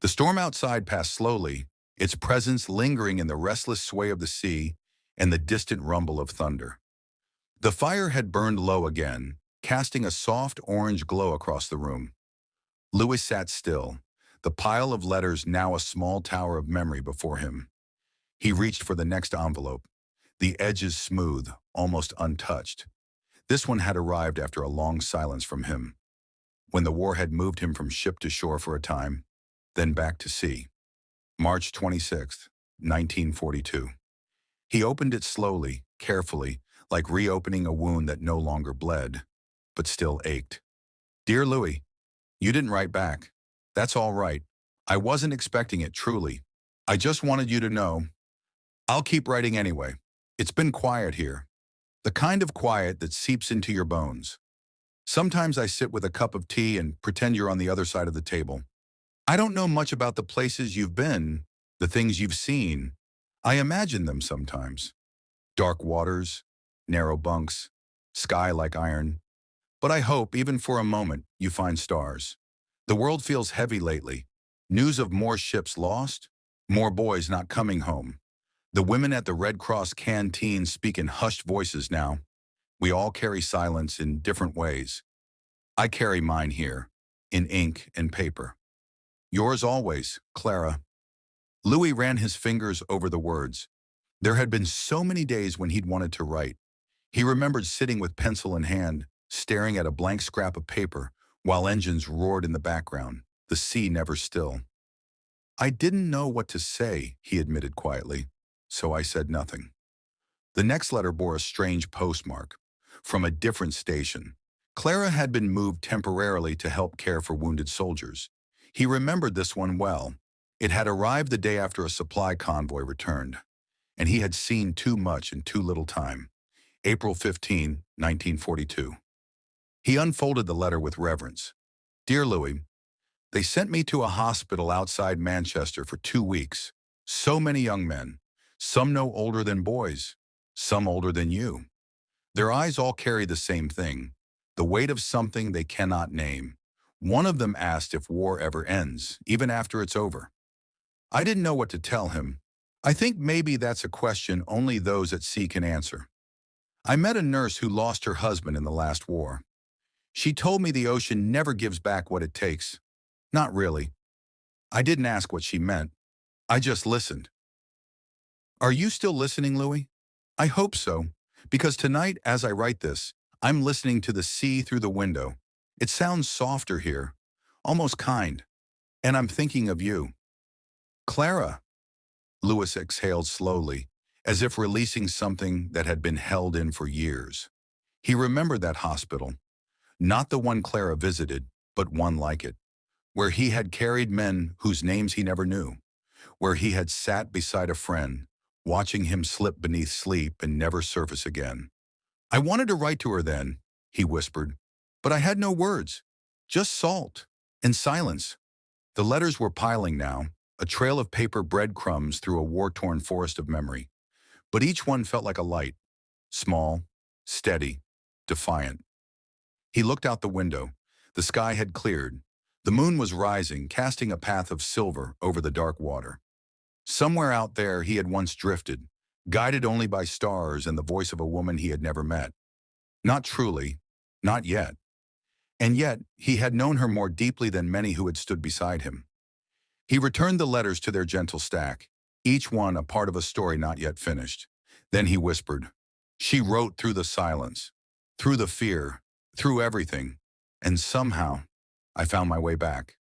The storm outside passed slowly, its presence lingering in the restless sway of the sea and the distant rumble of thunder. The fire had burned low again, casting a soft orange glow across the room. Louis sat still, the pile of letters now a small tower of memory before him. He reached for the next envelope, the edges smooth, almost untouched. This one had arrived after a long silence from him, when the war had moved him from ship to shore for a time, then back to sea. March 26, 1942. He opened it slowly, carefully, like reopening a wound that no longer bled, but still ached. Dear Louis, you didn't write back. That's all right. I wasn't expecting it, truly. I just wanted you to know. I'll keep writing anyway. It's been quiet here. The kind of quiet that seeps into your bones. Sometimes I sit with a cup of tea and pretend you're on the other side of the table. I don't know much about the places you've been, the things you've seen. I imagine them sometimes. Dark waters, narrow bunks, sky like iron. But I hope, even for a moment, you find stars. The world feels heavy lately. News of more ships lost, more boys not coming home. The women at the Red Cross canteen speak in hushed voices now. We all carry silence in different ways. I carry mine here, in ink and paper. Yours always, Clara. Louis ran his fingers over the words. There had been so many days when he'd wanted to write. He remembered sitting with pencil in hand, staring at a blank scrap of paper, while engines roared in the background, the sea never still. I didn't know what to say, he admitted quietly, so I said nothing. The next letter bore a strange postmark, from a different station. Clara had been moved temporarily to help care for wounded soldiers. He remembered this one well. It had arrived the day after a supply convoy returned, and he had seen too much in too little time. April 15, 1942. He unfolded the letter with reverence. Dear Louis, they sent me to a hospital outside Manchester for 2 weeks. So many young men, some no older than boys, some older than you. Their eyes all carry the same thing, the weight of something they cannot name. One of them asked if war ever ends, even after it's over. I didn't know what to tell him. I think maybe that's a question only those at sea can answer. I met a nurse who lost her husband in the last war. She told me the ocean never gives back what it takes. Not really. I didn't ask what she meant. I just listened. Are you still listening, Louis? I hope so, because tonight, as I write this, I'm listening to the sea through the window. It sounds softer here, almost kind, and I'm thinking of you. Clara. Louis exhaled slowly, as if releasing something that had been held in for years. He remembered that hospital, not the one Clara visited, but one like it, where he had carried men whose names he never knew, where he had sat beside a friend, watching him slip beneath sleep and never surface again. I wanted to write to her then, he whispered, but I had no words, just salt and silence. The letters were piling now, a trail of paper breadcrumbs through a war-torn forest of memory. But each one felt like a light, small, steady, defiant. He looked out the window. The sky had cleared. The moon was rising, casting a path of silver over the dark water. Somewhere out there he had once drifted, guided only by stars and the voice of a woman he had never met. Not truly, not yet. And yet he had known her more deeply than many who had stood beside him. He returned the letters to their gentle stack, each one a part of a story not yet finished. Then he whispered. She wrote through the silence, through the fear, through everything, and somehow I found my way back.